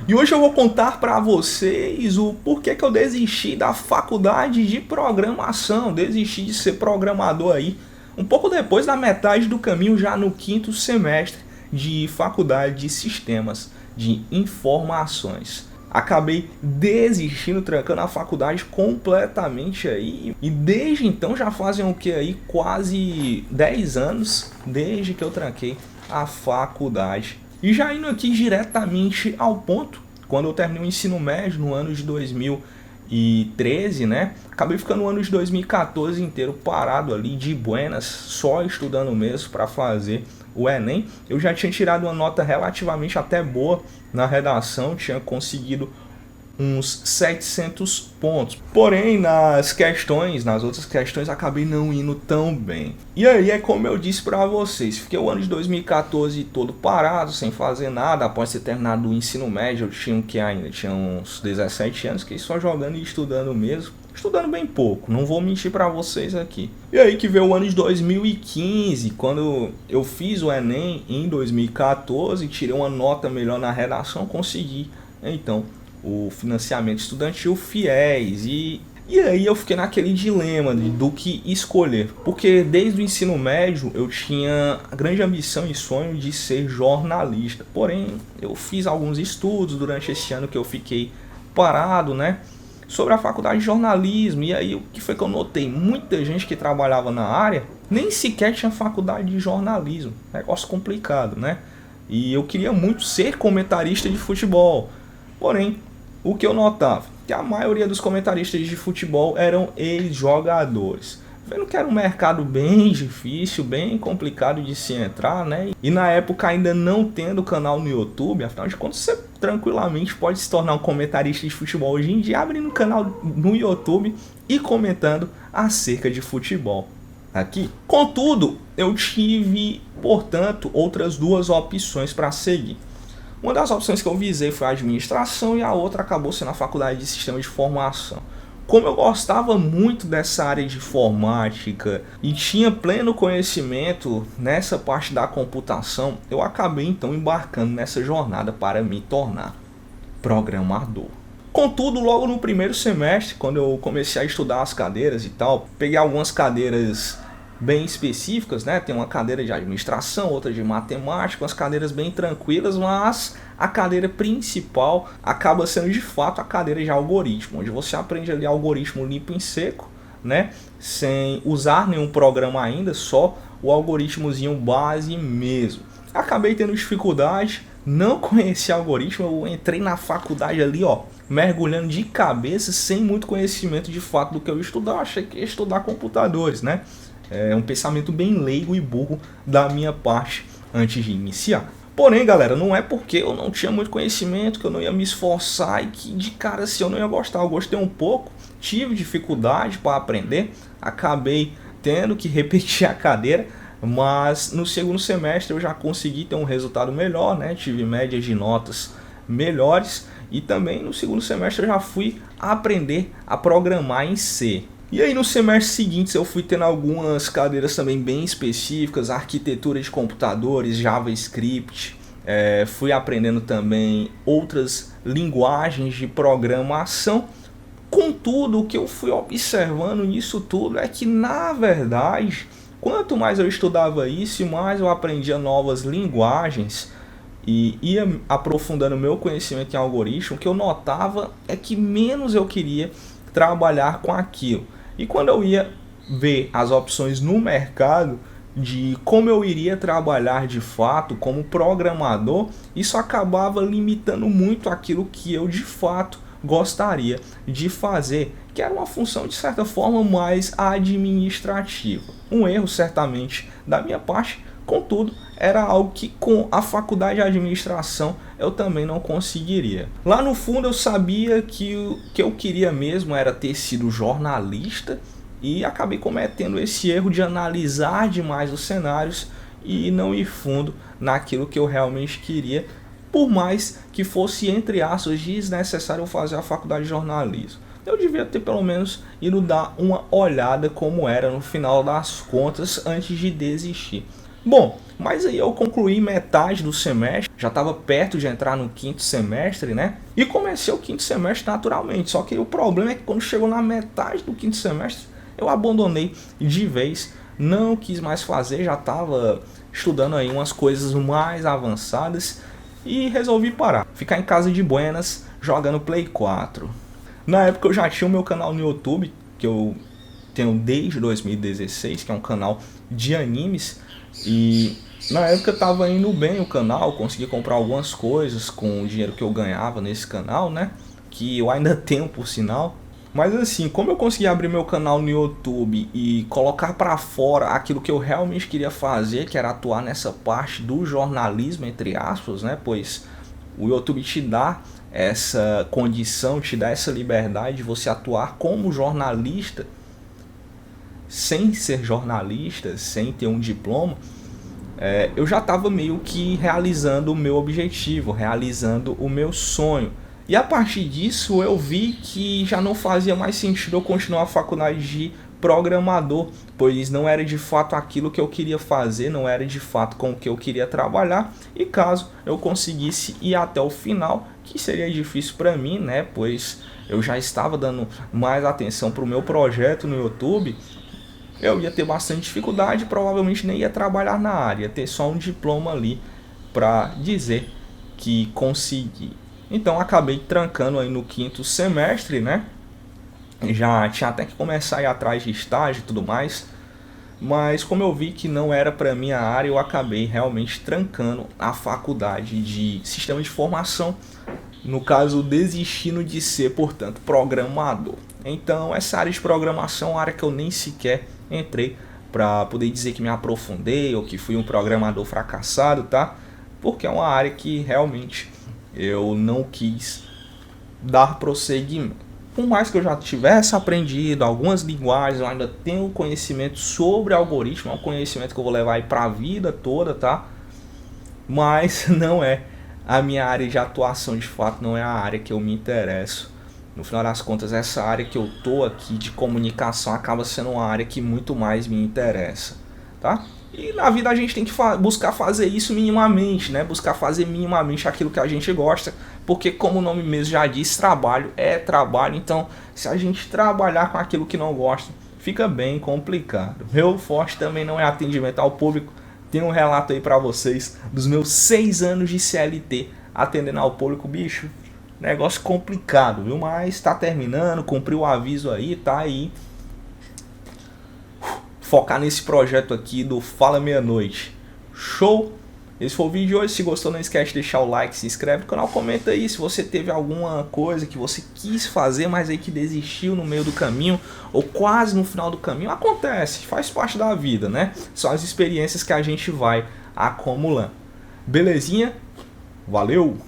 E hoje eu vou contar para vocês o porquê que eu desisti da faculdade de programação, desisti de ser programador aí, um pouco depois da metade do caminho, já no quinto semestre de faculdade de sistemas de informações. Acabei desistindo, trancando a faculdade completamente aí. E desde então já fazem o que aí? Quase 10 anos desde que eu tranquei a faculdade. E já indo aqui diretamente ao ponto, quando eu terminei o ensino médio no ano de 2013, né? Acabei ficando o ano de 2014 inteiro parado ali de buenas, só estudando mesmo para fazer o Enem. Eu já tinha tirado uma nota relativamente até boa na redação, tinha conseguido uns 700 pontos. Porém, nas outras questões, acabei não indo tão bem. E aí é como eu disse para vocês, fiquei o ano de 2014 todo parado, sem fazer nada. Após ter terminado o ensino médio, eu tinha uns 17 anos, que só jogando e estudando mesmo. Estudando bem pouco, não vou mentir para vocês aqui. E aí que veio o ano de 2015, quando eu fiz o Enem em 2014, tirei uma nota melhor na redação, consegui, então, o financiamento estudantil FIES. E aí eu fiquei naquele dilema do que escolher. Porque desde o ensino médio eu tinha a grande ambição e sonho de ser jornalista. Porém, eu fiz alguns estudos durante esse ano que eu fiquei parado, né? Sobre a faculdade de jornalismo. E aí o que foi que eu notei? Muita gente que trabalhava na área nem sequer tinha faculdade de jornalismo. Negócio complicado, né? E eu queria muito ser comentarista de futebol. Porém, o que eu notava? Que a maioria dos comentaristas de futebol eram ex-jogadores. Vendo que era um mercado bem difícil, bem complicado de se entrar, né? E na época ainda não tendo canal no YouTube, afinal de contas você tranquilamente pode se tornar um comentarista de futebol hoje em dia, abrindo um canal no YouTube e comentando acerca de futebol aqui. Contudo, eu tive, portanto, outras duas opções para seguir. Uma das opções que eu visei foi a administração e a outra acabou sendo a faculdade de sistema de informação. Como eu gostava muito dessa área de informática e tinha pleno conhecimento nessa parte da computação, eu acabei então embarcando nessa jornada para me tornar programador. Contudo, logo no primeiro semestre, quando eu comecei a estudar as cadeiras e tal, peguei algumas cadeiras bem específicas, né? Tem uma cadeira de administração, outra de matemática, umas cadeiras bem tranquilas, mas a cadeira principal acaba sendo de fato a cadeira de algoritmo, onde você aprende ali algoritmo limpo em seco, né? Sem usar nenhum programa ainda, só o algoritmozinho base mesmo. Acabei tendo dificuldade, não conheci algoritmo, eu entrei na faculdade ali, ó, mergulhando de cabeça, sem muito conhecimento de fato do que eu ia estudar. Eu achei que ia estudar computadores, né? É um pensamento bem leigo e burro da minha parte antes de iniciar. Porém, galera, não é porque eu não tinha muito conhecimento que eu não ia me esforçar e que de cara assim eu não ia gostar. Eu gostei um pouco, tive dificuldade para aprender, acabei tendo que repetir a cadeira, mas no segundo semestre eu já consegui ter um resultado melhor, né? Tive médias de notas melhores e também no segundo semestre eu já fui aprender a programar em C. E aí no semestre seguinte eu fui tendo algumas cadeiras também bem específicas, arquitetura de computadores, JavaScript, fui aprendendo também outras linguagens de programação. Contudo, o que eu fui observando nisso tudo é que, na verdade, quanto mais eu estudava isso, mais eu aprendia novas linguagens e ia aprofundando meu conhecimento em algoritmo, o que eu notava é que menos eu queria trabalhar com aquilo. E quando eu ia ver as opções no mercado de como eu iria trabalhar de fato como programador, isso acabava limitando muito aquilo que eu de fato gostaria de fazer, que era uma função de certa forma mais administrativa. Um erro certamente da minha parte, contudo, era algo que com a faculdade de administração eu também não conseguiria. Lá no fundo eu sabia que o que eu queria mesmo era ter sido jornalista e acabei cometendo esse erro de analisar demais os cenários e não ir fundo naquilo que eu realmente queria, por mais que fosse, entre aspas, desnecessário fazer a faculdade de jornalismo. Eu devia ter pelo menos ido dar uma olhada como era no final das contas antes de desistir. Bom, Mas aí eu concluí metade do semestre, já estava perto de entrar no quinto semestre, né? E comecei o quinto semestre naturalmente. Só que o problema é que quando chegou na metade do quinto semestre, eu abandonei de vez, não quis mais fazer, já estava estudando aí umas coisas mais avançadas e resolvi parar. Ficar em casa de buenas, jogando Play 4. Na época eu já tinha o meu canal no YouTube, que eu tenho desde 2016, que é um canal de animes, e na época estava indo bem o canal, consegui comprar algumas coisas com o dinheiro que eu ganhava nesse canal, né? Que eu ainda tenho por sinal. Mas assim, como eu consegui abrir meu canal no YouTube e colocar para fora aquilo que eu realmente queria fazer, que era atuar nessa parte do jornalismo, entre aspas, né? Pois o YouTube te dá essa condição, te dá essa liberdade de você atuar como jornalista, sem ser jornalista, sem ter um diploma. Eu já estava meio que realizando o meu objetivo, realizando o meu sonho. E a partir disso eu vi que já não fazia mais sentido eu continuar a faculdade de programador, pois não era de fato aquilo que eu queria fazer, não era de fato com o que eu queria trabalhar. E caso eu conseguisse ir até o final, que seria difícil para mim, né? Pois eu já estava dando mais atenção para o meu projeto no YouTube, eu ia ter bastante dificuldade, provavelmente nem ia trabalhar na área, ia ter só um diploma ali para dizer que consegui. Então acabei trancando aí no quinto semestre, né? Já tinha até que começar a ir atrás de estágio e tudo mais, mas como eu vi que não era para minha área, eu acabei realmente trancando a faculdade de sistema de informação, no caso desistindo de ser, portanto, programador. Então essa área de programação é uma área que eu nem sequer entrei para poder dizer que me aprofundei ou que fui um programador fracassado, tá? Porque é uma área que realmente eu não quis dar prosseguimento. Por mais que eu já tivesse aprendido algumas linguagens, eu ainda tenho conhecimento sobre algoritmo, é um conhecimento que eu vou levar aí para a vida toda, tá? Mas não é a minha área de atuação, de fato, não é a área que eu me interesso. No final das contas, essa área que eu tô aqui de comunicação acaba sendo uma área que muito mais me interessa, tá? E na vida a gente tem que buscar fazer isso minimamente, né? Buscar fazer minimamente aquilo que a gente gosta, porque como o nome mesmo já diz, trabalho é trabalho. Então, se a gente trabalhar com aquilo que não gosta, fica bem complicado. Meu forte também não é atendimento ao público. Tem um relato aí pra vocês dos meus 6 anos de CLT atendendo ao público, bicho. Negócio complicado, viu? Mas tá terminando, cumpriu o aviso aí, tá aí. Focar nesse projeto aqui do Fala Meia-Noite. Show? Esse foi o vídeo de hoje. Se gostou, não esquece de deixar o like, se inscreve no canal, comenta aí se você teve alguma coisa que você quis fazer, mas aí que desistiu no meio do caminho ou quase no final do caminho. Acontece, faz parte da vida, né? São as experiências que a gente vai acumulando. Belezinha? Valeu!